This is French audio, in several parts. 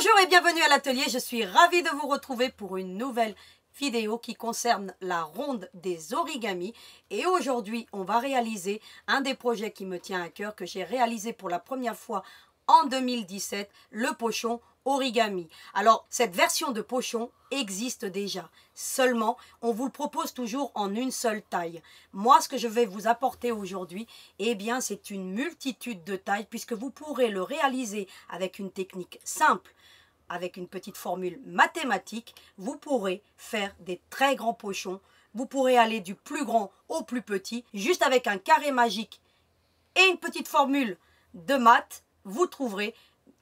Bonjour et bienvenue à l'atelier, je suis ravie de vous retrouver pour une nouvelle vidéo qui concerne la ronde des origamis. Et aujourd'hui, on va réaliser un des projets qui me tient à cœur, que j'ai réalisé pour la première fois en 2017, le pochon origami. Alors, cette version de pochon existe déjà. Seulement, on vous le propose toujours en une seule taille. Moi, ce que je vais vous apporter aujourd'hui, eh bien, c'est une multitude de tailles puisque vous pourrez le réaliser avec une technique simple, avec une petite formule mathématique. Vous pourrez faire des très grands pochons. Vous pourrez aller du plus grand au plus petit, juste avec un carré magique et une petite formule de maths. Vous trouverez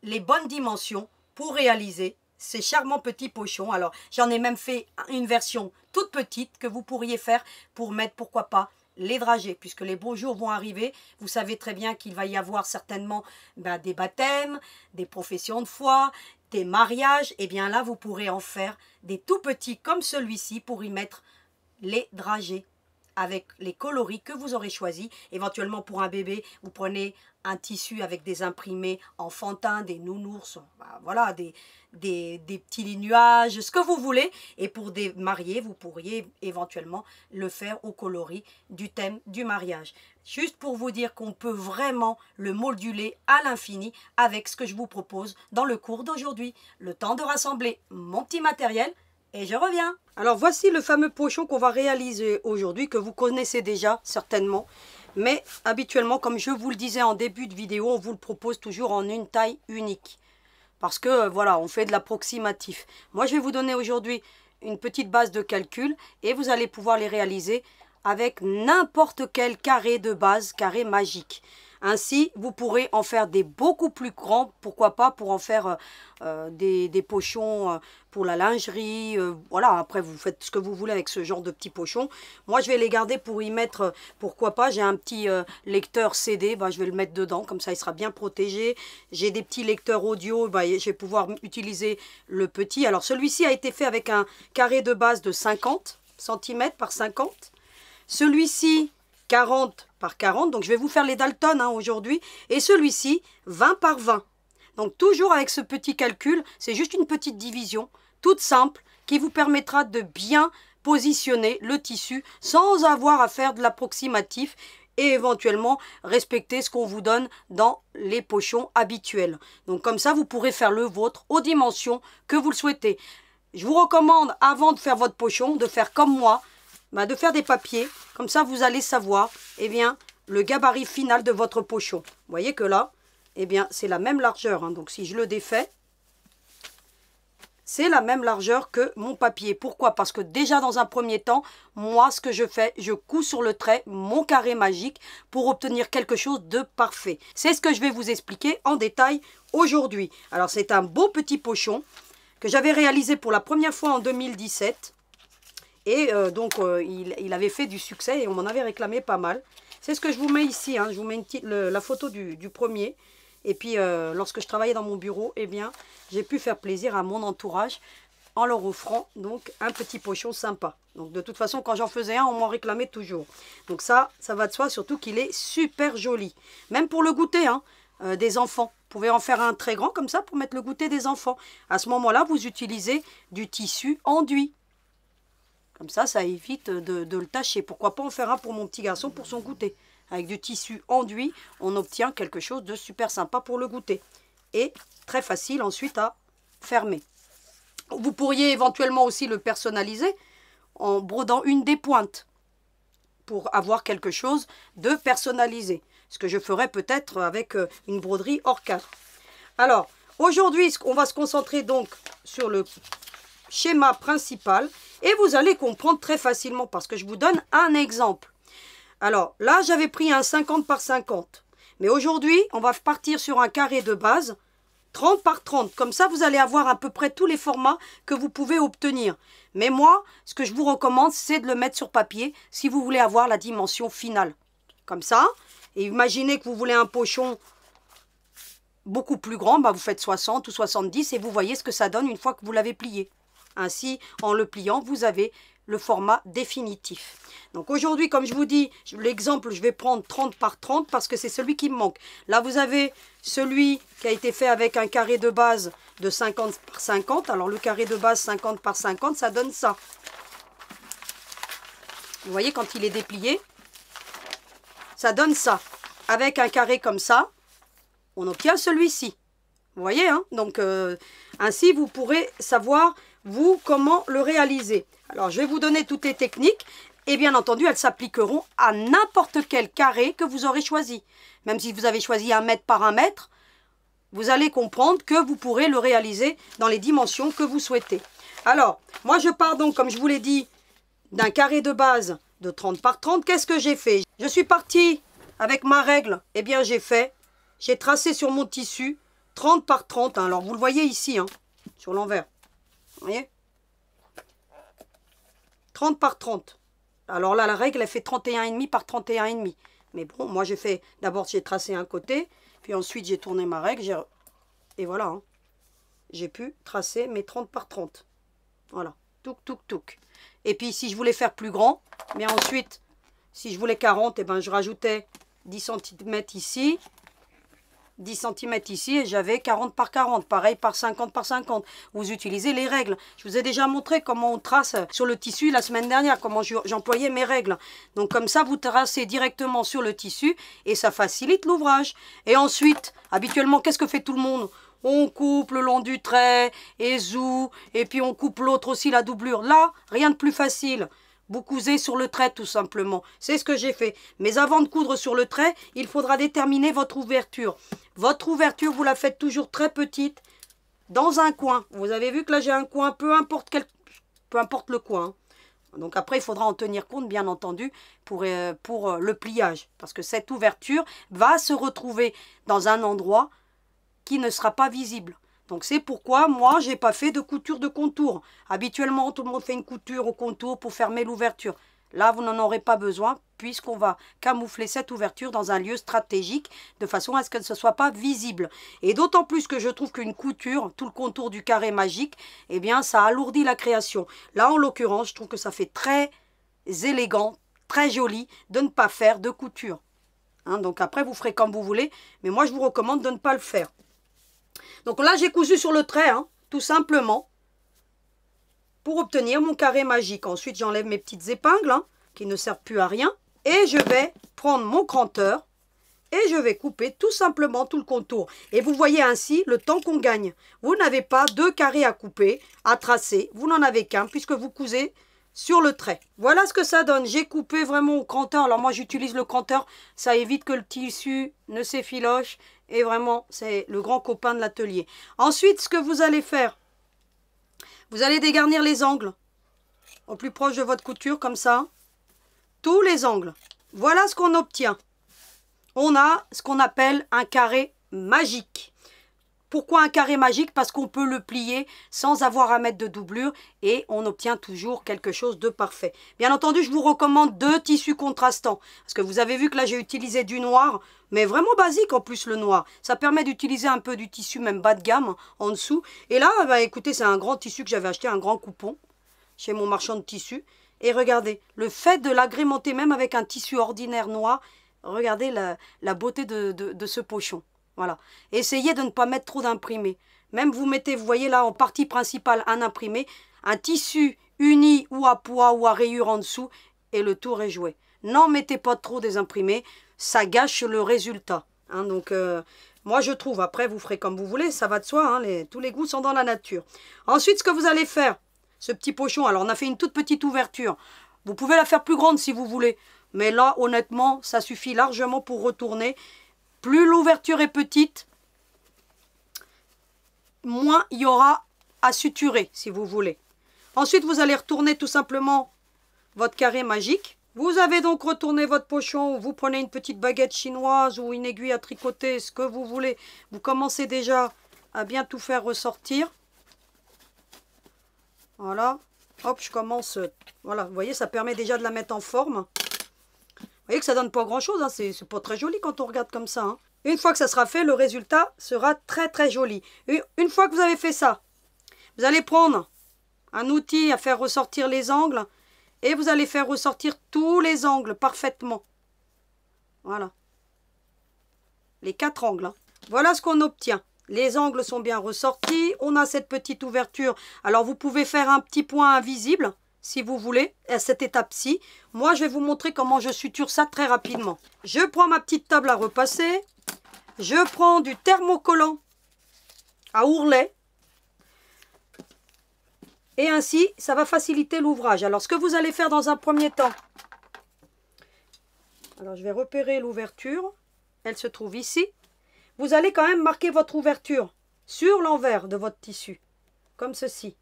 les bonnes dimensions pour réaliser ces charmants petits pochons. Alors, j'en ai même fait une version toute petite que vous pourriez faire pour mettre, pourquoi pas, les dragées, puisque les beaux jours vont arriver. Vous savez très bien qu'il va y avoir certainement des baptêmes, des professions de foi, des mariages. Et bien là, vous pourrez en faire des tout petits comme celui-ci pour y mettre les dragées avec les coloris que vous aurez choisis. Éventuellement pour un bébé, vous prenez un tissu avec des imprimés enfantins, des nounours, voilà, des petits nuages, ce que vous voulez. Et pour des mariés, vous pourriez éventuellement le faire au coloris du thème du mariage. Juste pour vous dire qu'on peut vraiment le moduler à l'infini avec ce que je vous propose dans le cours d'aujourd'hui. Le temps de rassembler mon petit matériel et je reviens. Alors voici le fameux pochon qu'on va réaliser aujourd'hui, que vous connaissez déjà certainement. Mais habituellement, comme je vous le disais en début de vidéo, on vous le propose toujours en une taille unique. Parce que voilà, on fait de l'approximatif. Moi, je vais vous donner aujourd'hui une petite base de calcul et vous allez pouvoir les réaliser avec n'importe quel carré de base, carré magique. Ainsi, vous pourrez en faire des beaucoup plus grands, pourquoi pas, pour en faire des pochons pour la lingerie. Voilà, après vous faites ce que vous voulez avec ce genre de petits pochons. Moi, je vais les garder pour y mettre, pourquoi pas, j'ai un petit lecteur CD, je vais le mettre dedans, comme ça il sera bien protégé. J'ai des petits lecteurs audio, je vais pouvoir utiliser le petit. Alors celui-ci a été fait avec un carré de base de 50 cm par 50. Celui-ci, 40 par 40, donc je vais vous faire les Dalton aujourd'hui, et celui-ci 20 par 20. Donc toujours avec ce petit calcul, c'est juste une petite division toute simple qui vous permettra de bien positionner le tissu sans avoir à faire de l'approximatif et éventuellement respecter ce qu'on vous donne dans les pochons habituels. Donc comme ça, vous pourrez faire le vôtre aux dimensions que vous le souhaitez. Je vous recommande, avant de faire votre pochon, de faire comme moi, de faire des papiers, comme ça vous allez savoir le gabarit final de votre pochon. Vous voyez que là, c'est la même largeur, donc si je le défais, c'est la même largeur que mon papier. Pourquoi? Parce que déjà dans un premier temps, moi ce que je fais, je couds sur le trait mon carré magique pour obtenir quelque chose de parfait. C'est ce que je vais vous expliquer en détail aujourd'hui. Alors c'est un beau petit pochon que j'avais réalisé pour la première fois en 2017. Et il avait fait du succès et on m'en avait réclamé pas mal. C'est ce que je vous mets ici. Je vous mets la photo du premier. Et puis, lorsque je travaillais dans mon bureau, j'ai pu faire plaisir à mon entourage en leur offrant donc un petit pochon sympa. Donc, de toute façon, quand j'en faisais un, on m'en réclamait toujours. Donc ça va de soi, surtout qu'il est super joli. Même pour le goûter, des enfants. Vous pouvez en faire un très grand comme ça pour mettre le goûter des enfants. À ce moment-là, vous utilisez du tissu enduit. Comme ça, ça évite de le tacher. Pourquoi pas en faire un pour mon petit garçon pour son goûter. Avec du tissu enduit, on obtient quelque chose de super sympa pour le goûter. Et très facile ensuite à fermer. Vous pourriez éventuellement aussi le personnaliser en brodant une des pointes pour avoir quelque chose de personnalisé. Ce que je ferai peut-être avec une broderie hors cadre. Alors, aujourd'hui, on va se concentrer donc sur le schéma principal et vous allez comprendre très facilement parce que je vous donne un exemple. Alors là, j'avais pris un 50 par 50. Mais aujourd'hui, on va partir sur un carré de base 30 par 30. Comme ça, vous allez avoir à peu près tous les formats que vous pouvez obtenir. Mais moi, ce que je vous recommande, c'est de le mettre sur papier si vous voulez avoir la dimension finale. Comme ça. Et imaginez que vous voulez un pochon beaucoup plus grand. Vous faites 60 ou 70 et vous voyez ce que ça donne une fois que vous l'avez plié. Ainsi, en le pliant, vous avez le format définitif. Donc aujourd'hui, comme je vous dis, l'exemple, je vais prendre 30 par 30 parce que c'est celui qui me manque. Là, vous avez celui qui a été fait avec un carré de base de 50 par 50. Alors le carré de base 50 par 50, ça donne ça. Vous voyez, quand il est déplié, ça donne ça. Avec un carré comme ça, on obtient celui-ci. Vous voyez, hein? Donc ainsi, vous pourrez savoir, vous, comment le réaliser. Alors, je vais vous donner toutes les techniques. Et bien entendu, elles s'appliqueront à n'importe quel carré que vous aurez choisi. Même si vous avez choisi 1 mètre par 1 mètre, vous allez comprendre que vous pourrez le réaliser dans les dimensions que vous souhaitez. Alors, moi je pars donc, comme je vous l'ai dit, d'un carré de base de 30 par 30. Qu'est-ce que j'ai fait? Je suis partie avec ma règle. Eh bien, j'ai tracé sur mon tissu 30 par 30. Hein. Alors, vous le voyez ici, hein, sur l'envers. Vous voyez? 30 par 30. Alors là, la règle, elle fait 31,5 par 31,5. Mais bon, moi, d'abord, j'ai tracé un côté. Puis ensuite, j'ai tourné ma règle. Et voilà. Hein. J'ai pu tracer mes 30 par 30. Voilà. Touc, touc, touc. Et puis, si je voulais faire plus grand, mais ensuite, si je voulais 40, eh ben, je rajoutais 10 cm ici. 10 cm ici et j'avais 40 par 40, pareil par 50 par 50. Vous utilisez les règles. Je vous ai déjà montré comment on trace sur le tissu la semaine dernière, comment j'employais mes règles. Donc comme ça, vous tracez directement sur le tissu et ça facilite l'ouvrage. Et ensuite, habituellement, qu'est-ce que fait tout le monde? On coupe le long du trait, et puis on coupe l'autre aussi, la doublure. Là, rien de plus facile. Vous cousez sur le trait tout simplement. C'est ce que j'ai fait. Mais avant de coudre sur le trait, il faudra déterminer votre ouverture. Votre ouverture, vous la faites toujours très petite, dans un coin. Vous avez vu que là j'ai un coin, peu importe le coin. Donc après, il faudra en tenir compte, bien entendu, pour le pliage. Parce que cette ouverture va se retrouver dans un endroit qui ne sera pas visible. Donc c'est pourquoi moi j'ai pas fait de couture de contour. Habituellement tout le monde fait une couture au contour pour fermer l'ouverture. Là vous n'en aurez pas besoin puisqu'on va camoufler cette ouverture dans un lieu stratégique de façon à ce qu'elle ne soit pas visible. Et d'autant plus que je trouve qu'une couture, tout le contour du carré magique, eh bien ça alourdit la création. Là en l'occurrence je trouve que ça fait très élégant, très joli de ne pas faire de couture. Hein, donc après vous ferez comme vous voulez, mais moi je vous recommande de ne pas le faire. Donc là, j'ai cousu sur le trait, hein, tout simplement, pour obtenir mon carré magique. Ensuite, j'enlève mes petites épingles, hein, qui ne servent plus à rien. Et je vais prendre mon cranteur et je vais couper tout simplement tout le contour. Et vous voyez ainsi le temps qu'on gagne. Vous n'avez pas 2 carrés à couper, à tracer. Vous n'en avez qu'un puisque vous cousez sur le trait. Voilà ce que ça donne. J'ai coupé vraiment au cranteur. Alors moi, j'utilise le cranteur. Ça évite que le tissu ne s'effiloche. Et vraiment, c'est le grand copain de l'atelier. Ensuite, ce que vous allez faire, vous allez dégarnir les angles au plus proche de votre couture, comme ça. Tous les angles. Voilà ce qu'on obtient. On a ce qu'on appelle un carré magique. Pourquoi un carré magique? Parce qu'on peut le plier sans avoir à mettre de doublure et on obtient toujours quelque chose de parfait. Bien entendu, je vous recommande 2 tissus contrastants. Parce que vous avez vu que là, j'ai utilisé du noir, mais vraiment basique en plus le noir. Ça permet d'utiliser un peu du tissu, même bas de gamme, en dessous. Et là, bah, écoutez, c'est un grand tissu que j'avais acheté, un grand coupon, chez mon marchand de tissus. Et regardez, le fait de l'agrémenter même avec un tissu ordinaire noir, regardez la beauté de ce pochon. Voilà. Essayez de ne pas mettre trop d'imprimés. Même vous mettez, vous voyez là, en partie principale, un imprimé, un tissu uni ou à pois ou à rayures en dessous, et le tour est joué. N'en mettez pas trop des imprimés, ça gâche le résultat. Hein, donc, moi je trouve, après vous ferez comme vous voulez, ça va de soi, hein, tous les goûts sont dans la nature. Ensuite, ce que vous allez faire, ce petit pochon, alors on a fait une toute petite ouverture. Vous pouvez la faire plus grande si vous voulez, mais là, honnêtement, ça suffit largement pour retourner. Plus l'ouverture est petite, moins il y aura à suturer, si vous voulez. Ensuite, vous allez retourner tout simplement votre carré magique. Vous avez donc retourné votre pochon, vous prenez une petite baguette chinoise ou une aiguille à tricoter, ce que vous voulez. Vous commencez déjà à bien tout faire ressortir. Voilà. Hop, je commence. Voilà, vous voyez, ça permet déjà de la mettre en forme. Vous voyez que ça donne pas grand chose, hein. C'est pas très joli quand on regarde comme ça. Hein. Une fois que ça sera fait, le résultat sera très très joli. Une fois que vous avez fait ça, vous allez prendre un outil à faire ressortir les angles Et vous allez faire ressortir tous les angles parfaitement. Voilà. Les 4 angles. Hein. Voilà ce qu'on obtient. Les angles sont bien ressortis. On a cette petite ouverture. Alors, vous pouvez faire un petit point invisible, si vous voulez, à cette étape-ci. Moi, je vais vous montrer comment je suture ça très rapidement. Je prends ma petite table à repasser. Je prends du thermocollant à ourlet. Et ainsi, ça va faciliter l'ouvrage. Alors, ce que vous allez faire dans un premier temps. Alors, je vais repérer l'ouverture. Elle se trouve ici. Vous allez quand même marquer votre ouverture sur l'envers de votre tissu. Comme ceci.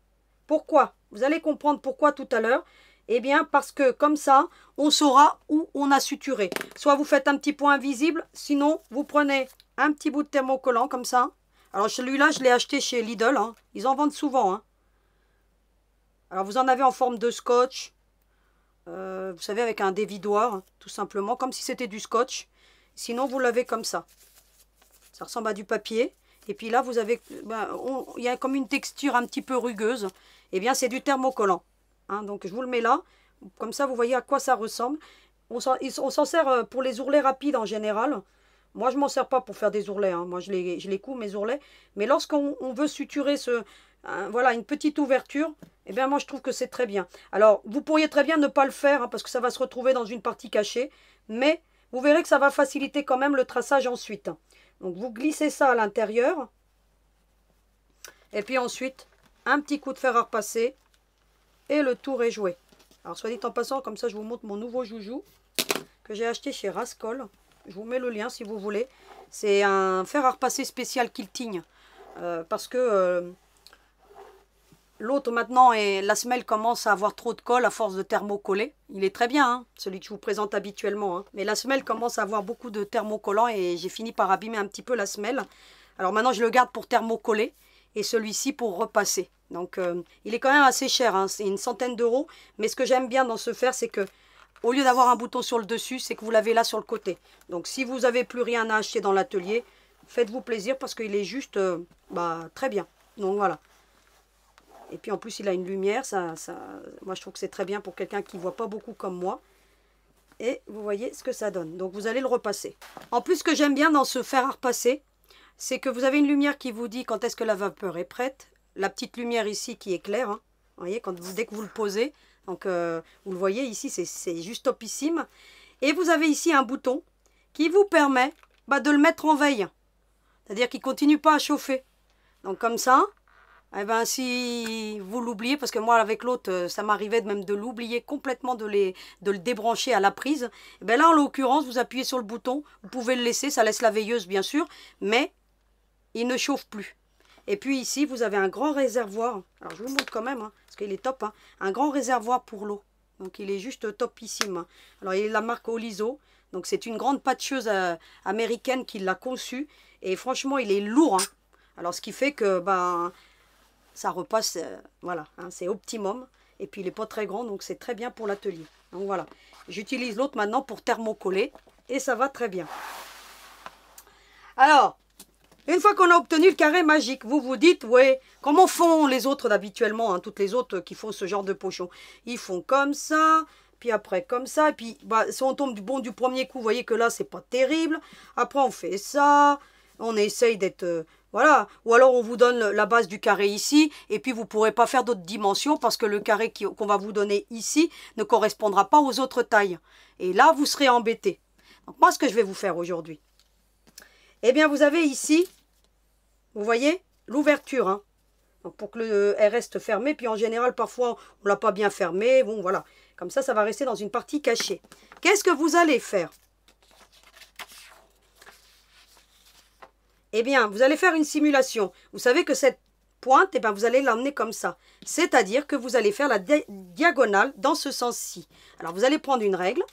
Pourquoi? Vous allez comprendre pourquoi tout à l'heure. Eh bien, parce que comme ça, on saura où on a suturé. Soit vous faites un petit point invisible. Sinon, vous prenez un petit bout de thermocollant comme ça. Alors, celui-là, je l'ai acheté chez Lidl. Hein. Ils en vendent souvent. Hein. Alors, vous en avez en forme de scotch. Vous savez, avec un dévidoir, tout simplement, comme si c'était du scotch. Sinon, vous l'avez comme ça. Ça ressemble à du papier. Et puis là, vous avez, il y a comme une texture un petit peu rugueuse. Eh bien, c'est du thermocollant. Hein, donc, je vous le mets là. Comme ça, vous voyez à quoi ça ressemble. On s'en sert pour les ourlets rapides en général. Moi, je ne m'en sers pas pour faire des ourlets. Hein. Moi, je les couds, mes ourlets. Mais lorsqu'on veut suturer voilà, une petite ouverture, eh bien, moi, je trouve que c'est très bien. Alors, vous pourriez très bien ne pas le faire, hein, parce que ça va se retrouver dans une partie cachée. Mais vous verrez que ça va faciliter quand même le traçage ensuite. Donc, vous glissez ça à l'intérieur. Et puis ensuite, un petit coup de fer à repasser. Et le tour est joué. Alors, soit dit en passant, comme ça, je vous montre mon nouveau joujou que j'ai acheté chez Rascol. Je vous mets le lien si vous voulez. C'est un fer à repasser spécial quilting. Parce que l'autre maintenant, la semelle commence à avoir trop de colle à force de thermocoller. Il est très bien, hein, celui que je vous présente habituellement. Hein. Mais la semelle commence à avoir beaucoup de thermocollants et j'ai fini par abîmer un petit peu la semelle. Alors maintenant, je le garde pour thermocoller et celui-ci pour repasser. Donc, il est quand même assez cher. Hein, c'est une centaine d'euros. Mais ce que j'aime bien dans ce fer, c'est que au lieu d'avoir un bouton sur le dessus, c'est que vous l'avez là sur le côté. Donc, si vous n'avez plus rien à acheter dans l'atelier, faites-vous plaisir parce qu'il est juste très bien. Donc, voilà. Et puis, en plus, il a une lumière. Moi, je trouve que c'est très bien pour quelqu'un qui ne voit pas beaucoup comme moi. Et vous voyez ce que ça donne. Donc, vous allez le repasser. En plus, ce que j'aime bien dans ce fer à repasser, c'est que vous avez une lumière qui vous dit quand est-ce que la vapeur est prête. La petite lumière ici qui éclaire. Hein. Vous voyez, dès que vous le posez. Donc, vous le voyez ici, c'est juste topissime. Et vous avez ici un bouton qui vous permet de le mettre en veille. C'est-à-dire qu'il ne continue pas à chauffer. Donc, comme ça, eh ben, si vous l'oubliez, parce que moi, avec l'autre, ça m'arrivait même de l'oublier complètement, de le débrancher à la prise. Eh ben là, en l'occurrence, vous appuyez sur le bouton. Vous pouvez le laisser, ça laisse la veilleuse, bien sûr. Mais il ne chauffe plus. Et puis ici, vous avez un grand réservoir. Alors, je vous montre quand même, hein, parce qu'il est top. Hein, un grand réservoir pour l'eau. Donc, il est juste topissime. Hein. Alors, il est de la marque Oliso. Donc, c'est une grande patcheuse américaine qui l'a conçu. Et franchement, il est lourd. Hein. Alors, ce qui fait que ça repasse. Voilà, hein, c'est optimum. Et puis, il n'est pas très grand. Donc, c'est très bien pour l'atelier. Donc, voilà. J'utilise l'autre maintenant pour thermocoller. Et ça va très bien. Alors, une fois qu'on a obtenu le carré magique, vous vous dites, ouais, comment font les autres habituellement, hein, toutes les autres qui font ce genre de pochon? Ils font comme ça, puis après comme ça, et puis si on tombe du premier coup, vous voyez que là, c'est pas terrible. Après, on fait ça, on essaye d'être... voilà, ou alors on vous donne la base du carré ici, et puis vous ne pourrez pas faire d'autres dimensions parce que le carré qu'on va vous donner ici ne correspondra pas aux autres tailles. Et là, vous serez embêté. Donc moi, ce que je vais vous faire aujourd'hui, eh bien, vous avez ici, vous voyez, l'ouverture. Hein. Donc, pour que elle reste fermée. Puis, en général, parfois, on ne l'a pas bien fermée. Bon, voilà. Comme ça va rester dans une partie cachée. Qu'est-ce que vous allez faire? Eh bien, vous allez faire une simulation. Vous savez que cette pointe, eh bien, vous allez l'emmener comme ça. C'est-à-dire que vous allez faire la diagonale dans ce sens-ci. Alors, vous allez prendre une règle.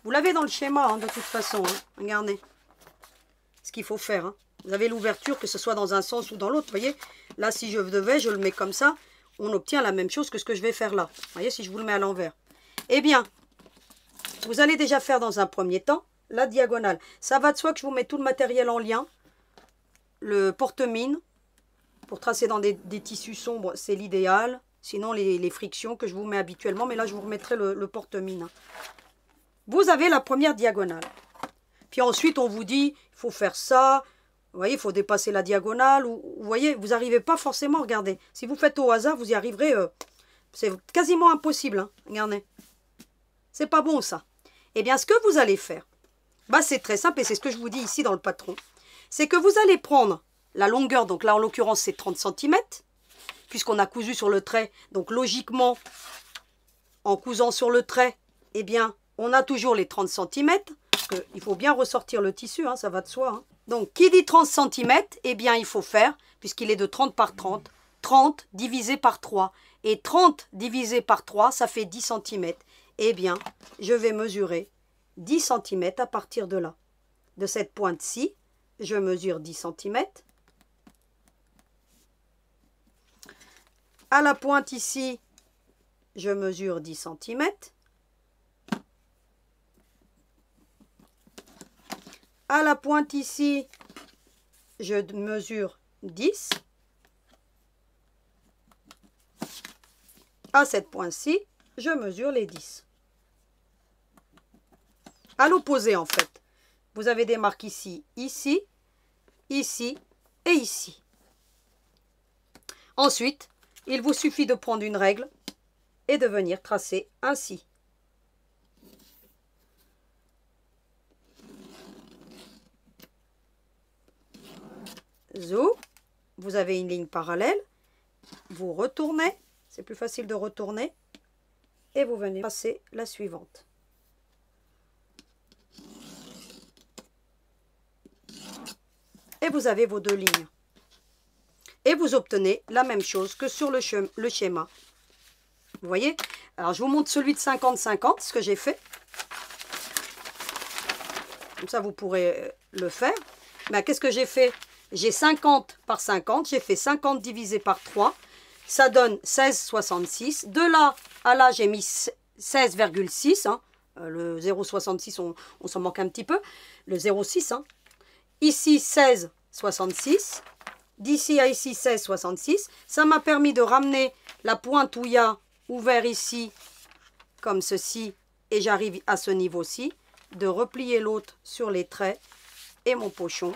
Vous l'avez dans le schéma, hein, de toute façon. Hein. Regardez ce qu'il faut faire. Hein. Vous avez l'ouverture, que ce soit dans un sens ou dans l'autre. Vous voyez, là, si je devais, je le mets comme ça. On obtient la même chose que ce que je vais faire là. Vous voyez, si je vous le mets à l'envers. Eh bien, vous allez déjà faire dans un premier temps la diagonale. Ça va de soi que je vous mets tout le matériel en lien. Le porte-mine, pour tracer dans des tissus sombres, c'est l'idéal. Sinon, les frictions que je vous mets habituellement, mais là, je vous remettrai le porte-mine. Hein. Vous avez la première diagonale. Puis ensuite, on vous dit, il faut faire ça. Vous voyez, il faut dépasser la diagonale. Ou, vous voyez, vous n'arrivez pas forcément, regardez. Si vous faites au hasard, vous y arriverez. C'est quasiment impossible. Hein. Regardez. C'est pas bon, ça. Eh bien, ce que vous allez faire, bah, c'est très simple et c'est ce que je vous dis ici dans le patron. C'est que vous allez prendre la longueur, donc là, en l'occurrence, c'est 30 cm, puisqu'on a cousu sur le trait. Donc, logiquement, en cousant sur le trait, eh bien, on a toujours les 30 cm. Il faut bien ressortir le tissu, hein, ça va de soi. Hein. Donc, qui dit 30 cm, eh bien, il faut faire, puisqu'il est de 30 par 30, 30 divisé par 3. Et 30 divisé par 3, ça fait 10 cm. Eh bien, je vais mesurer 10 cm à partir de là. De cette pointe-ci, je mesure 10 cm. À la pointe ici, je mesure 10 cm. À la pointe ici, je mesure 10. À cette pointe-ci, je mesure les 10. À l'opposé, en fait. Vous avez des marques ici, ici, ici et ici. Ensuite, il vous suffit de prendre une règle et de venir tracer ainsi. Zou, vous avez une ligne parallèle, vous retournez, c'est plus facile de retourner, et vous venez tracer la suivante. Et vous avez vos deux lignes. Et vous obtenez la même chose que sur le schéma. Vous voyez? Alors, je vous montre celui de 50-50, ce que j'ai fait. Comme ça, vous pourrez le faire. Mais qu'est-ce que j'ai fait? J'ai 50 par 50. J'ai fait 50 divisé par 3. Ça donne 16,66. De là à là, j'ai mis 16,6. Hein. Le 0,66, on s'en manque un petit peu. Le 0,6. Hein. Ici, 16,66. D'ici à ici, 16,66. Ça m'a permis de ramener la pointe où il y a ouvert ici, comme ceci, et j'arrive à ce niveau-ci, de replier l'autre sur les traits, et mon pochon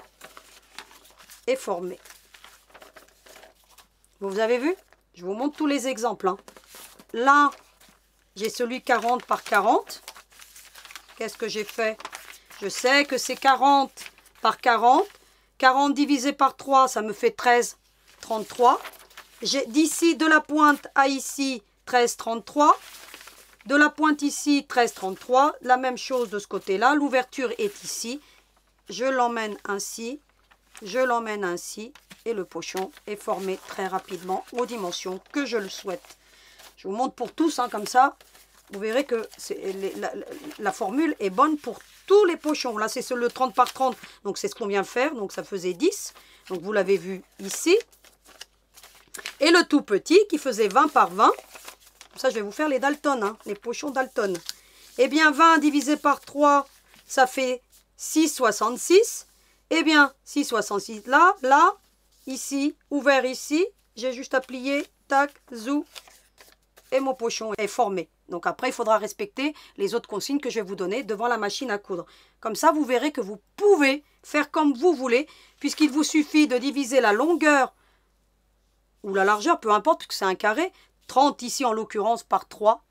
est formé. Vous avez vu? Je vous montre tous les exemples. Hein. Là, j'ai celui 40 par 40. Qu'est-ce que j'ai fait? Je sais que c'est 40 par 40. 40 divisé par 3, ça me fait 13,33. J'ai d'ici de la pointe à ici 13,33. De la pointe ici 13,33. La même chose de ce côté-là. L'ouverture est ici. Je l'emmène ainsi. Je l'emmène ainsi. Et le pochon est formé très rapidement aux dimensions que je le souhaite. Je vous montre pour tous, hein, comme ça. Vous verrez que la formule est bonne pour tous les pochons. Là, c'est le 30 par 30. Donc, c'est ce qu'on vient de faire. Donc, ça faisait 10. Donc, vous l'avez vu ici. Et le tout petit qui faisait 20 par 20. Ça, je vais vous faire les Dalton, hein, les pochons Dalton. Eh bien, 20 divisé par 3, ça fait 6,66. Eh bien, 6,66 là, là, ici, ouvert ici. J'ai juste à plier, tac, zou. Et mon pochon est formé. Donc après, il faudra respecter les autres consignes que je vais vous donner devant la machine à coudre. Comme ça, vous verrez que vous pouvez faire comme vous voulez, puisqu'il vous suffit de diviser la longueur ou la largeur, peu importe, puisque c'est un carré, 30 ici en l'occurrence par 3,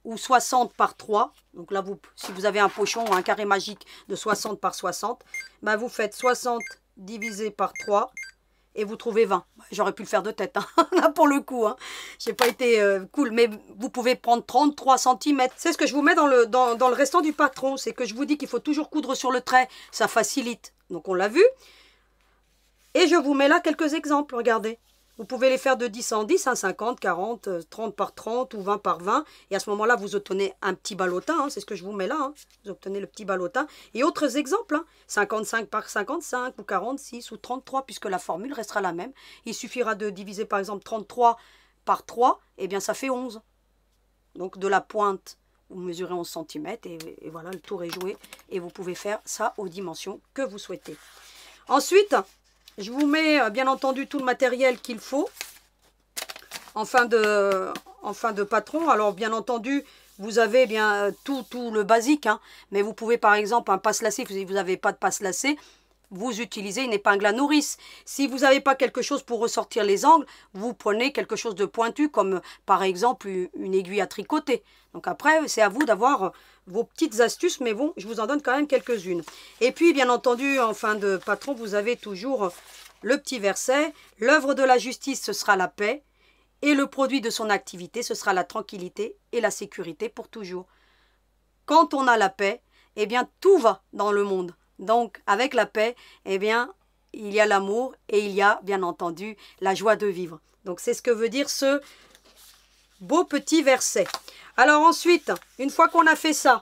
ou 60 par 3. Donc là, si vous avez un pochon ou un carré magique de 60 par 60, ben vous faites 60 divisé par 3. Et vous trouvez 20. J'aurais pu le faire de tête, hein. Là pour le coup. Hein. Je n'ai pas été cool, mais vous pouvez prendre 33 cm. C'est ce que je vous mets dans le restant du patron. C'est que je vous dis qu'il faut toujours coudre sur le trait. Ça facilite. Donc on l'a vu. Et je vous mets là quelques exemples. Regardez. Vous pouvez les faire de 10 en 10, hein, 50, 40, 30 par 30 ou 20 par 20. Et à ce moment-là, vous obtenez un petit ballotin. Hein, c'est ce que je vous mets là. Hein. Vous obtenez le petit ballotin. Et autres exemples, hein, 55 par 55 ou 46 ou 33, puisque la formule restera la même. Il suffira de diviser par exemple 33 par 3. Et bien ça fait 11. Donc de la pointe, vous mesurez 11 cm. Et voilà, le tour est joué. Et vous pouvez faire ça aux dimensions que vous souhaitez. Ensuite, je vous mets bien entendu tout le matériel qu'il faut. en fin de patron. Alors bien entendu, vous avez bien tout le basique, hein, mais vous pouvez par exemple un passe-lacet, si vous n'avez pas de passe-lacet, vous utilisez une épingle à nourrice. Si vous n'avez pas quelque chose pour ressortir les angles, vous prenez quelque chose de pointu, comme par exemple une aiguille à tricoter. Donc après, c'est à vous d'avoir vos petites astuces, mais bon, je vous en donne quand même quelques-unes. Et puis, bien entendu, en fin de patron, vous avez toujours le petit verset. L'œuvre de la justice, ce sera la paix. Et le produit de son activité, ce sera la tranquillité et la sécurité pour toujours. Quand on a la paix, eh bien, tout va dans le monde. Donc, avec la paix, eh bien, il y a l'amour et il y a, bien entendu, la joie de vivre. Donc, c'est ce que veut dire ce beau petit verset. Alors ensuite, une fois qu'on a fait ça,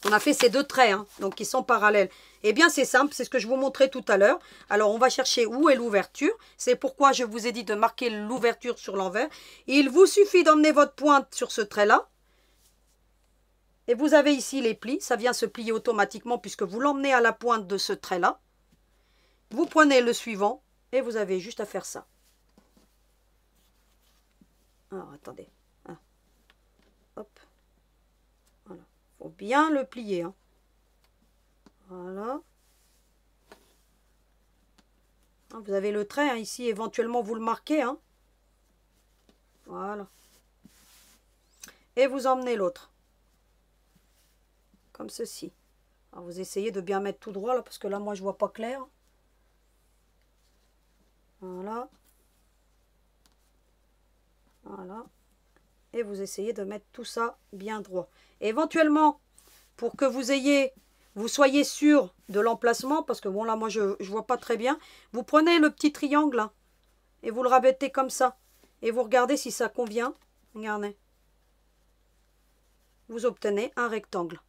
on a fait ces deux traits, hein, donc qui sont parallèles. Eh bien, c'est simple, c'est ce que je vous montrais tout à l'heure. Alors, on va chercher où est l'ouverture. C'est pourquoi je vous ai dit de marquer l'ouverture sur l'envers. Il vous suffit d'emmener votre pointe sur ce trait-là. Et vous avez ici les plis, ça vient se plier automatiquement puisque vous l'emmenez à la pointe de ce trait-là. Vous prenez le suivant et vous avez juste à faire ça. Alors, attendez. Ah. Hop. Voilà. Il faut bien le plier. Hein. Voilà. Vous avez le trait, hein, ici, éventuellement vous le marquez. Hein. Voilà. Et vous emmenez l'autre. Comme ceci. Alors vous essayez de bien mettre tout droit là, parce que là moi je vois pas clair. Voilà. Voilà. Et vous essayez de mettre tout ça bien droit. Et éventuellement, pour que vous soyez sûr de l'emplacement, parce que bon là moi je vois pas très bien, vous prenez le petit triangle là, et vous le rabattez comme ça. Et vous regardez si ça convient. Regardez. Vous obtenez un rectangle.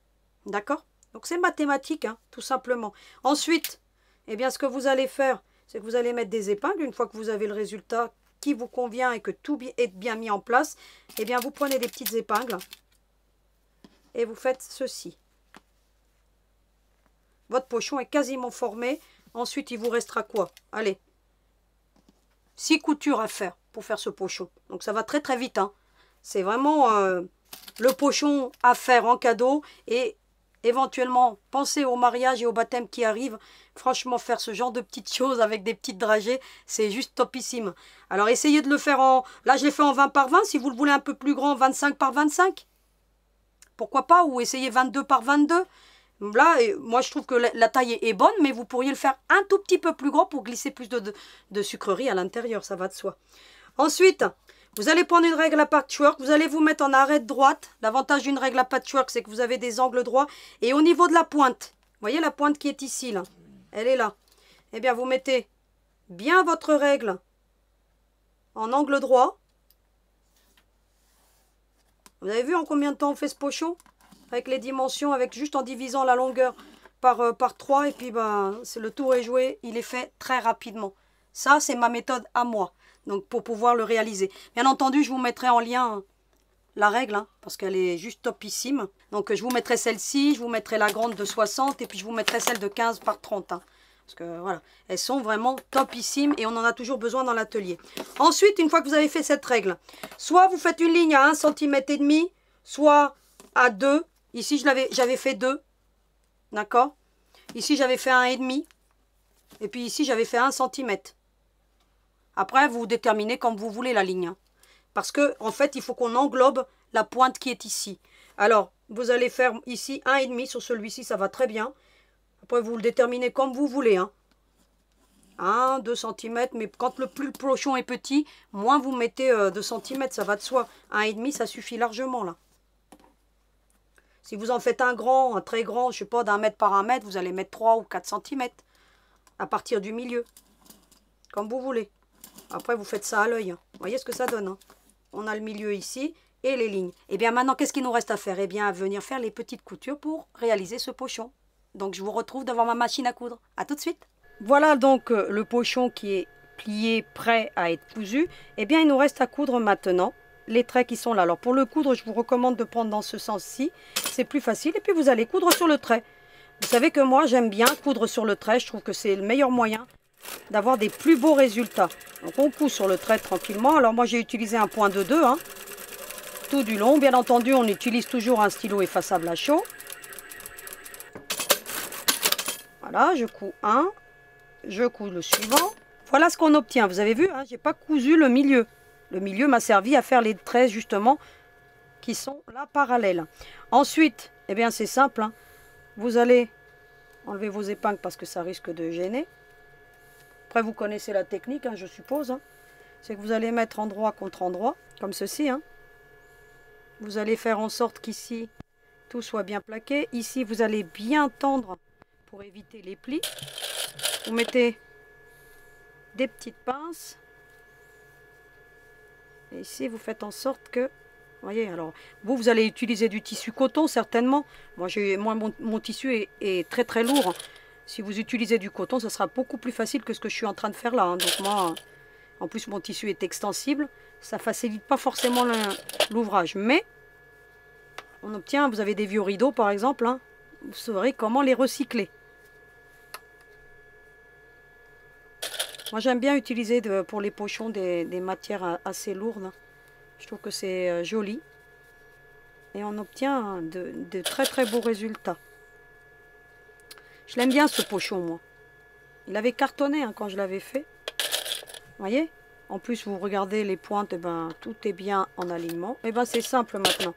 D'accord? Donc c'est mathématique, hein, tout simplement. Ensuite, eh bien, ce que vous allez faire, c'est que vous allez mettre des épingles. Une fois que vous avez le résultat qui vous convient et que tout est bien mis en place, eh bien, vous prenez des petites épingles et vous faites ceci. Votre pochon est quasiment formé. Ensuite, il vous restera quoi? Allez, 6 coutures à faire pour faire ce pochon. Donc ça va très très vite. Hein. C'est vraiment le pochon à faire en cadeau et éventuellement, pensez au mariage et au baptême qui arrivent. Franchement, faire ce genre de petites choses avec des petites dragées, c'est juste topissime. Alors, essayez de le faire en... Là, je l'ai fait en 20 par 20. Si vous le voulez un peu plus grand, 25 par 25. Pourquoi pas? Ou essayez 22 par 22. Là, moi, je trouve que la taille est bonne, mais vous pourriez le faire un tout petit peu plus grand pour glisser plus de sucreries à l'intérieur. Ça va de soi. Ensuite... Vous allez prendre une règle à patchwork, vous allez vous mettre en arête droite. L'avantage d'une règle à patchwork, c'est que vous avez des angles droits. Et au niveau de la pointe, vous voyez la pointe qui est ici, là, elle est là. Eh bien, vous mettez bien votre règle en angle droit. Vous avez vu en combien de temps on fait ce pochon? Avec les dimensions, avec juste en divisant la longueur par 3. Et puis, ben, le tour est joué, il est fait très rapidement. Ça, c'est ma méthode à moi. Donc, pour pouvoir le réaliser. Bien entendu, je vous mettrai en lien la règle, hein, parce qu'elle est juste topissime. Donc, je vous mettrai celle-ci, je vous mettrai la grande de 60, et puis je vous mettrai celle de 15 par 30. Hein, parce que, voilà, elles sont vraiment topissimes, et on en a toujours besoin dans l'atelier. Ensuite, une fois que vous avez fait cette règle, soit vous faites une ligne à 1,5 cm, soit à 2. Ici, j'avais fait 2. D'accord? Ici, j'avais fait 1,5. Et puis ici, j'avais fait 1 cm. Après, vous déterminez comme vous voulez la ligne. Hein. Parce que en fait, il faut qu'on englobe la pointe qui est ici. Alors, vous allez faire ici 1,5 sur celui-ci, ça va très bien. Après, vous le déterminez comme vous voulez. Hein. 1, 2 cm, mais quand plus le pochon est petit, moins vous mettez 2 cm, ça va de soi. 1,5, ça suffit largement là. Si vous en faites un grand, un très grand, je sais pas, d'1 mètre par 1 mètre, vous allez mettre 3 ou 4 cm à partir du milieu. Comme vous voulez. Après, vous faites ça à l'œil. Hein. Vous voyez ce que ça donne. Hein. On a le milieu ici et les lignes. Et bien maintenant, qu'est-ce qu'il nous reste à faire? Eh bien, à venir faire les petites coutures pour réaliser ce pochon. Donc, je vous retrouve devant ma machine à coudre. À tout de suite. Voilà donc le pochon qui est plié, prêt à être cousu. Eh bien, il nous reste à coudre maintenant les traits qui sont là. Alors, pour le coudre, je vous recommande de prendre dans ce sens-ci. C'est plus facile. Et puis, vous allez coudre sur le trait. Vous savez que moi, j'aime bien coudre sur le trait. Je trouve que c'est le meilleur moyen d'avoir des plus beaux résultats. Donc on coud sur le trait tranquillement. Alors moi j'ai utilisé un point de 2 hein, tout du long. Bien entendu on utilise toujours un stylo effaçable à chaud. Voilà, je couds un, je couds le suivant. Voilà ce qu'on obtient. Vous avez vu, hein, j'ai pas cousu le milieu. Le milieu m'a servi à faire les traits justement qui sont là parallèles. Ensuite, eh bien c'est simple, hein. Vous allez enlever vos épingles parce que ça risque de gêner. Après vous connaissez la technique, hein, je suppose. Hein. C'est que vous allez mettre endroit contre endroit, comme ceci. Hein. Vous allez faire en sorte qu'ici tout soit bien plaqué. Ici vous allez bien tendre pour éviter les plis. Vous mettez des petites pinces. Et ici vous faites en sorte que... Vous voyez, alors, vous allez utiliser du tissu coton, certainement. Moi, mon tissu est très très lourd. Si vous utilisez du coton, ce sera beaucoup plus facile que ce que je suis en train de faire là. Hein. Donc moi, en plus, mon tissu est extensible. Ça ne facilite pas forcément l'ouvrage. Mais, on obtient, vous avez des vieux rideaux, par exemple. Hein, vous saurez comment les recycler. Moi, j'aime bien utiliser pour les pochons des matières assez lourdes. Hein. Je trouve que c'est joli. Et on obtient de très très beaux résultats. Je l'aime bien ce pochon, moi. Il avait cartonné hein, quand je l'avais fait. Vous voyez? En plus, vous regardez les pointes, et ben, tout est bien en alignement. Et ben c'est simple maintenant.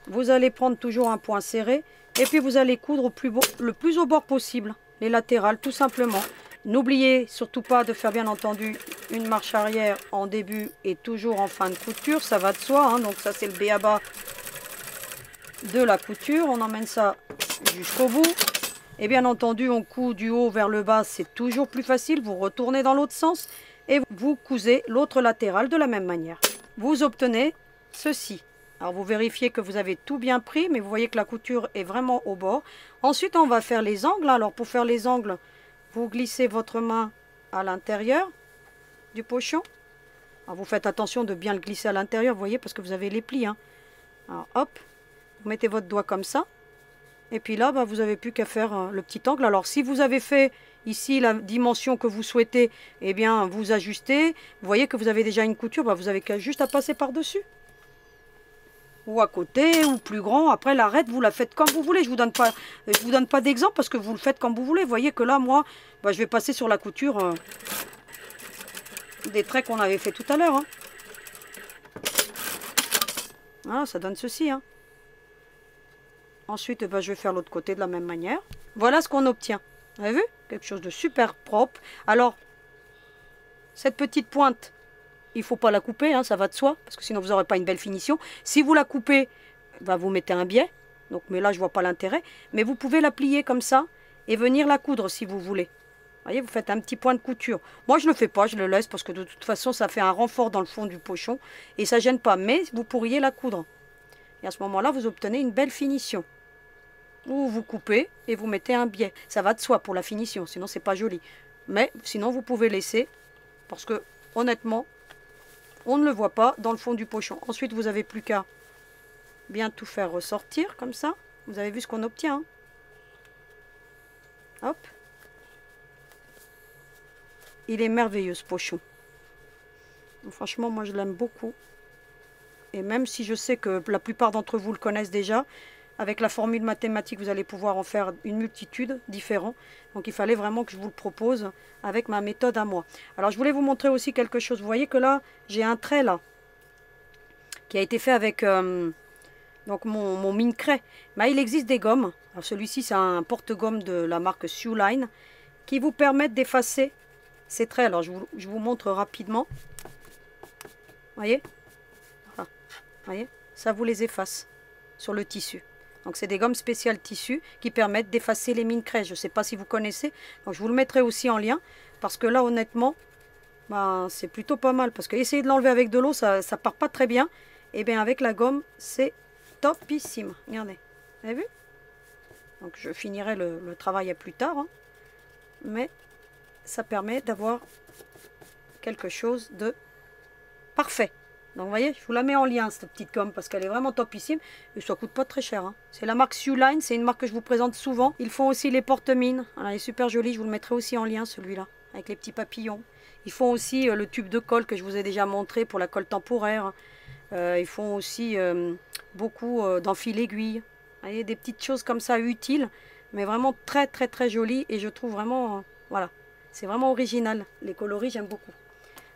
Vous allez prendre toujours un point serré. Et puis vous allez coudre le plus au bord possible. Les latérales, tout simplement. N'oubliez surtout pas de faire bien entendu une marche arrière en début et toujours en fin de couture, ça va de soi, hein. Donc ça c'est le b.a.-ba de la couture, on emmène ça jusqu'au bout. Et bien entendu on coud du haut vers le bas, c'est toujours plus facile, vous retournez dans l'autre sens et vous cousez l'autre latéral de la même manière. Vous obtenez ceci. Alors vous vérifiez que vous avez tout bien pris, mais vous voyez que la couture est vraiment au bord. Ensuite on va faire les angles, alors pour faire les angles, vous glissez votre main à l'intérieur du pochon. Alors vous faites attention de bien le glisser à l'intérieur, vous voyez, parce que vous avez les plis. Hein. Alors hop, vous mettez votre doigt comme ça. Et puis là, bah, vous n'avez plus qu'à faire le petit angle. Alors si vous avez fait ici la dimension que vous souhaitez, eh bien vous ajustez. Vous voyez que vous avez déjà une couture, bah, vous avez juste à passer par-dessus. Ou à côté, ou plus grand. Après l'arête, vous la faites comme vous voulez. Je vous donne pas d'exemple parce que vous le faites comme vous voulez. Vous voyez que là, moi, bah, je vais passer sur la couture des traits qu'on avait fait tout à l'heure. Hein. Voilà, ça donne ceci. Hein. Ensuite, bah, je vais faire l'autre côté de la même manière. Voilà ce qu'on obtient. Vous avez vu? Quelque chose de super propre. Alors, cette petite pointe, il ne faut pas la couper, hein, ça va de soi, parce que sinon vous n'aurez pas une belle finition. Si vous la coupez, bah, vous mettez un biais. Donc, mais là, je ne vois pas l'intérêt. Mais vous pouvez la plier comme ça et venir la coudre si vous voulez. Vous voyez, vous faites un petit point de couture. Moi, je ne le fais pas, je le laisse parce que de toute façon, ça fait un renfort dans le fond du pochon. Et ça ne gêne pas, mais vous pourriez la coudre. Et à ce moment-là, vous obtenez une belle finition. Ou vous coupez et vous mettez un biais. Ça va de soi pour la finition, sinon c'est pas joli. Mais sinon, vous pouvez laisser parce que, honnêtement, on ne le voit pas dans le fond du pochon. Ensuite, vous n'avez plus qu'à bien tout faire ressortir comme ça. Vous avez vu ce qu'on obtient. Hein. Hop. Il est merveilleux ce pochon. Donc, franchement, moi je l'aime beaucoup. Et même si je sais que la plupart d'entre vous le connaissent déjà, avec la formule mathématique, vous allez pouvoir en faire une multitude différente. Donc il fallait vraiment que je vous le propose avec ma méthode à moi. Alors je voulais vous montrer aussi quelque chose. Vous voyez que là, j'ai un trait là, qui a été fait avec donc mon mine craie. Mais il existe des gommes. Alors celui-ci, c'est un porte-gomme de la marque Shoeline, qui vous permettent d'effacer ces traits. Alors je vous montre rapidement. Vous voyez? Voilà. Vous voyez? Ça vous les efface sur le tissu. Donc c'est des gommes spéciales tissu qui permettent d'effacer les mine craies. Je ne sais pas si vous connaissez. Donc je vous le mettrai aussi en lien. Parce que là honnêtement, ben, c'est plutôt pas mal. Parce que essayer de l'enlever avec de l'eau, ça ne part pas très bien. Et bien avec la gomme, c'est topissime. Regardez. Vous avez vu? Donc je finirai le travail à plus tard. Hein. Mais ça permet d'avoir quelque chose de parfait. Donc vous voyez, je vous la mets en lien cette petite gomme parce qu'elle est vraiment topissime et ça coûte pas très cher. Hein. C'est la marque Shoeline, c'est une marque que je vous présente souvent. Ils font aussi les porte-mines. Elle est super jolie, je vous le mettrai aussi en lien celui-là. avec les petits papillons. Ils font aussi le tube de colle que je vous ai déjà montré pour la colle temporaire. Ils font aussi beaucoup d'enfil aiguille. Vous voyez, des petites choses comme ça utiles, mais vraiment très très très jolies. Et je trouve vraiment, voilà, c'est vraiment original. Les coloris, j'aime beaucoup.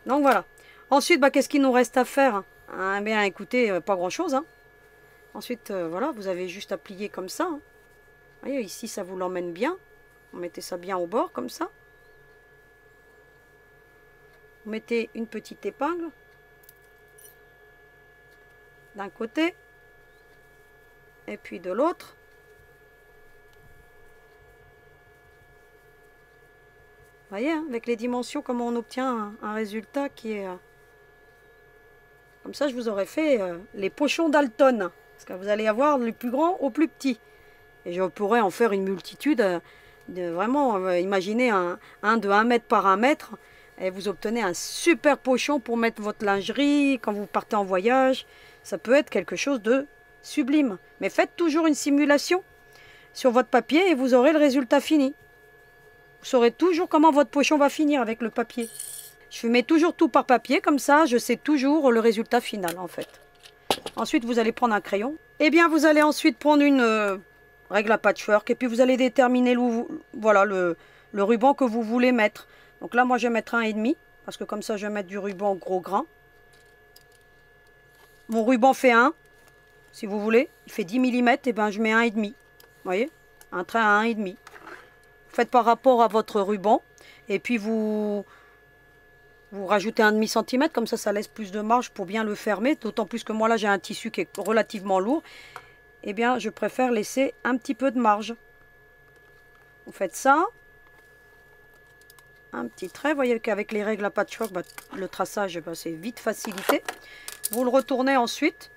Donc voilà. Ensuite, bah, qu'est-ce qu'il nous reste à faire? Bien écoutez, pas grand chose. Ensuite, voilà, vous avez juste à plier comme ça. Vous voyez, ici, ça vous l'emmène bien. Vous mettez ça bien au bord, comme ça. Vous mettez une petite épingle d'un côté et puis de l'autre. Vous voyez, hein, avec les dimensions, comment on obtient un résultat qui est... Comme ça, je vous aurais fait les pochons Dalton. Parce que vous allez avoir le plus grand au plus petit. Et je pourrais en faire une multitude. Vraiment, imaginez un de 1 mètre par 1 mètre. Et vous obtenez un super pochon pour mettre votre lingerie quand vous partez en voyage. Ça peut être quelque chose de sublime. Mais faites toujours une simulation sur votre papier et vous aurez le résultat fini. Vous saurez toujours comment votre pochon va finir avec le papier. Je mets toujours tout par papier, comme ça je sais toujours le résultat final en fait. Ensuite vous allez prendre un crayon. Et bien vous allez ensuite prendre une règle à patchwork et puis vous allez déterminer voilà, le ruban que vous voulez mettre. Donc là moi je vais mettre 1,5 parce que comme ça je vais mettre du ruban gros grain. Mon ruban fait 1, si vous voulez, il fait 10 mm, et ben je mets 1,5. Vous voyez, un trait à 1,5. Faites par rapport à votre ruban et puis vous rajoutez 1,5 cm, comme ça laisse plus de marge pour bien le fermer. D'autant plus que moi là j'ai un tissu qui est relativement lourd. Eh bien je préfère laisser un petit peu de marge. Vous faites ça. Un petit trait. Vous voyez qu'avec les règles à patchwork, le traçage c'est vite facilité. Vous le retournez ensuite.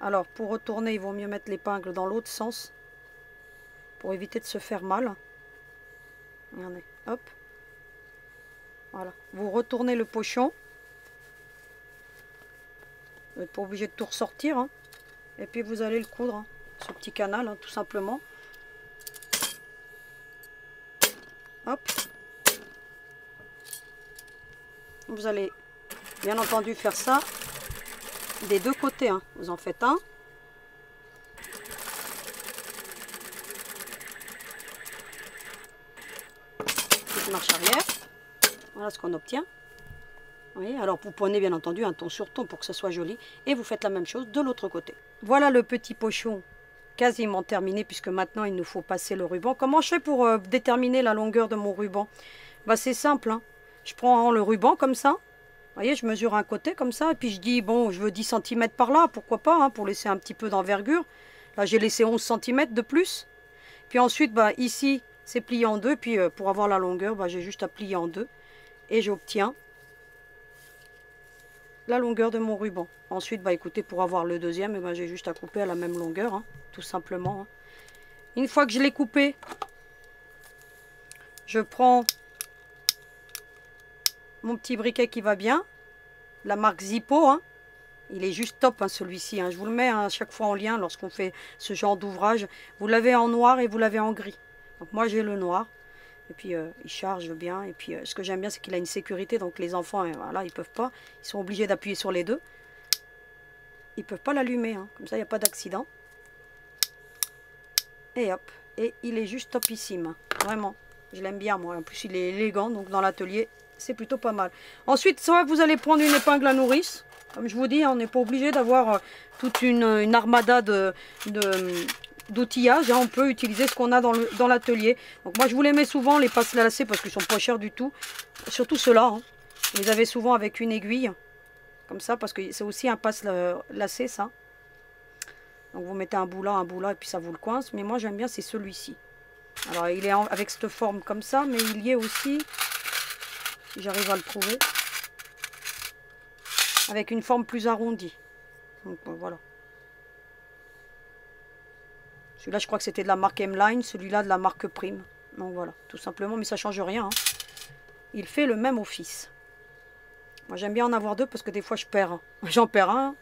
Alors pour retourner, il vaut mieux mettre l'épingle dans l'autre sens. Pour éviter de se faire mal. Regardez, hop. Voilà, vous retournez le pochon. Vous n'êtes pas obligé de tout ressortir. Hein. Et puis vous allez le coudre, hein, ce petit canal, hein, tout simplement. Hop. Vous allez bien entendu faire ça des deux côtés. Hein. Vous en faites un. Petite marche arrière. Voilà ce qu'on obtient. Vous voyez, alors vous prenez bien entendu un ton sur ton pour que ce soit joli. Et vous faites la même chose de l'autre côté. Voilà le petit pochon quasiment terminé puisque maintenant il nous faut passer le ruban. Comment je fais pour déterminer la longueur de mon ruban? Bah, c'est simple. Hein. Je prends le ruban comme ça. Vous voyez, je mesure un côté comme ça. Et puis je dis, bon, je veux 10 cm par là. Pourquoi pas, hein, pour laisser un petit peu d'envergure. Là, j'ai laissé 11 cm de plus. Puis ensuite, bah, ici, c'est plié en deux. Puis pour avoir la longueur, bah, j'ai juste à plier en deux. Et j'obtiens la longueur de mon ruban. Ensuite, bah, écoutez, pour avoir le deuxième, eh ben, j'ai juste à couper à la même longueur, hein, tout simplement. Hein. Une fois que je l'ai coupé, je prends mon petit briquet qui va bien, la marque Zippo. Hein. Il est juste top, hein, celui-ci. Hein. Je vous le mets hein, à chaque fois en lien lorsqu'on fait ce genre d'ouvrage. Vous l'avez en noir et vous l'avez en gris. Donc moi, j'ai le noir. Et puis il charge bien. Et puis ce que j'aime bien, c'est qu'il a une sécurité. Donc les enfants, voilà, ils peuvent pas. Ils sont obligés d'appuyer sur les deux. Ils peuvent pas l'allumer. Hein. Comme ça, il n'y a pas d'accident. Et hop. Et il est juste topissime. Vraiment. Je l'aime bien, moi. En plus, il est élégant. Donc dans l'atelier, c'est plutôt pas mal. Ensuite, soit vous allez prendre une épingle à nourrice. Comme je vous dis, on n'est pas obligé d'avoir toute une armada d'outillage, hein, on peut utiliser ce qu'on a dans l'atelier. Donc moi je vous les mets souvent, les passes lacets, parce qu'ils sont pas chers du tout. Surtout ceux-là. Hein. Vous les avez souvent avec une aiguille. Comme ça, parce que c'est aussi un passe lacet, ça. Donc vous mettez un bout là, et puis ça vous le coince. Mais moi j'aime bien, c'est celui-ci. Alors il est avec cette forme comme ça, mais il y est aussi, si j'arrive à le trouver, avec une forme plus arrondie. Donc voilà. Celui-là, je crois que c'était de la marque M-Line, celui-là de la marque Prime. Donc voilà, tout simplement, mais ça change rien. Hein. Il fait le même office. Moi, j'aime bien en avoir deux parce que des fois, je perds. J'en perds un,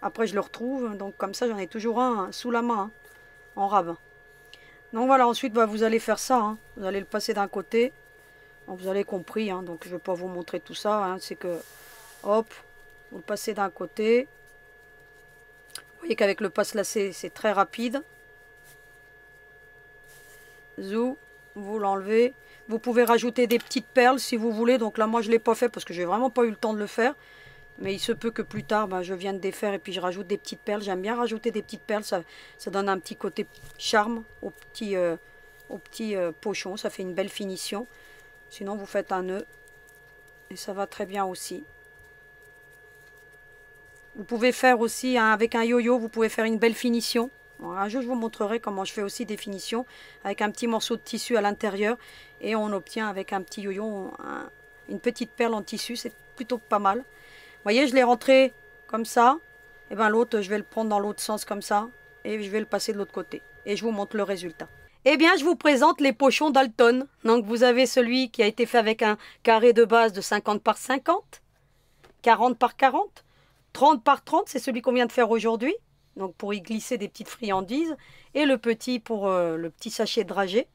après je le retrouve. Donc comme ça, j'en ai toujours un sous la main, hein, en rab. Donc voilà, ensuite, bah, vous allez faire ça. Hein. Vous allez le passer d'un côté. Vous avez compris, hein, donc je ne vais pas vous montrer tout ça. Hein, c'est que, hop, vous le passez d'un côté. Vous voyez qu'avec le passe-lacet, c'est très rapide. Zou, vous l'enlevez. Vous pouvez rajouter des petites perles si vous voulez. Donc là, moi, je ne l'ai pas fait parce que j'ai vraiment pas eu le temps de le faire. Mais il se peut que plus tard, je vienne défaire et puis je rajoute des petites perles. J'aime bien rajouter des petites perles. Ça donne un petit côté charme au petit pochon. Ça fait une belle finition. Sinon, vous faites un nœud. Et ça va très bien aussi. Vous pouvez faire aussi, hein, avec un yo-yo, vous pouvez faire une belle finition. Bon, un jour, je vous montrerai comment je fais aussi des finitions avec un petit morceau de tissu à l'intérieur. Et on obtient avec un petit yo-yo une petite perle en tissu. C'est plutôt pas mal. Vous voyez, je l'ai rentré comme ça. Et bien l'autre, je vais le prendre dans l'autre sens comme ça. Et je vais le passer de l'autre côté. Et je vous montre le résultat. Eh bien, je vous présente les pochons Dalton. Donc, vous avez celui qui a été fait avec un carré de base de 50 par 50, 40 par 40, 30 par 30, c'est celui qu'on vient de faire aujourd'hui. Donc, pour y glisser des petites friandises. Et le petit pour le petit sachet de dragée.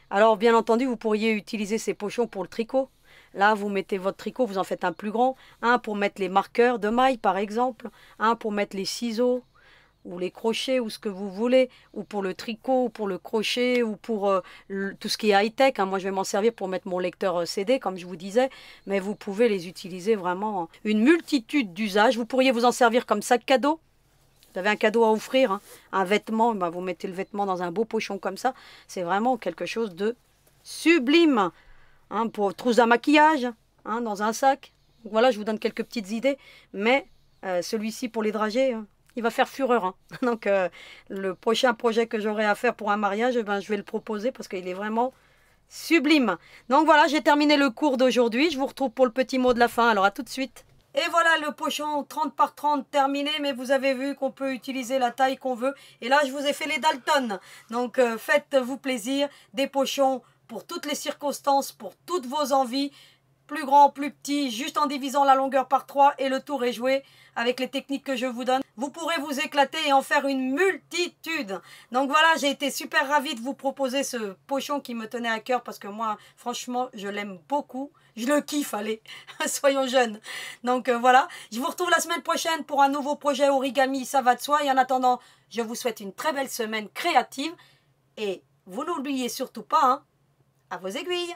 Alors, bien entendu, vous pourriez utiliser ces pochons pour le tricot. Là, vous mettez votre tricot, vous en faites un plus grand. Un pour mettre les marqueurs de mailles, par exemple. Un pour mettre les ciseaux, ou les crochets, ou ce que vous voulez. Ou pour le tricot, ou pour le crochet, ou pour tout ce qui est high-tech. Hein. Moi, je vais m'en servir pour mettre mon lecteur CD, comme je vous disais. Mais vous pouvez les utiliser vraiment une multitude d'usages. Vous pourriez vous en servir comme sac cadeau. Vous avez un cadeau à offrir, hein, un vêtement, vous mettez le vêtement dans un beau pochon comme ça. C'est vraiment quelque chose de sublime. Hein, pour trousse à maquillage, hein, dans un sac. Donc voilà, je vous donne quelques petites idées. Mais celui-ci pour les dragées, il va faire fureur. Hein. Donc le prochain projet que j'aurai à faire pour un mariage, je vais le proposer parce qu'il est vraiment sublime. Donc voilà, j'ai terminé le cours d'aujourd'hui. Je vous retrouve pour le petit mot de la fin. Alors à tout de suite. Et voilà le pochon 30 par 30 terminé, mais vous avez vu qu'on peut utiliser la taille qu'on veut. Et là, je vous ai fait les Dalton. Donc faites-vous plaisir, des pochons pour toutes les circonstances, pour toutes vos envies, plus grand, plus petit, juste en divisant la longueur par 3 et le tour est joué avec les techniques que je vous donne. Vous pourrez vous éclater et en faire une multitude. Donc voilà, j'ai été super ravie de vous proposer ce pochon qui me tenait à cœur parce que moi, franchement, je l'aime beaucoup. Je le kiffe, allez, soyons jeunes. Donc voilà, je vous retrouve la semaine prochaine pour un nouveau projet origami, ça va de soi. Et en attendant, je vous souhaite une très belle semaine créative. Et vous n'oubliez surtout pas, hein, à vos aiguilles.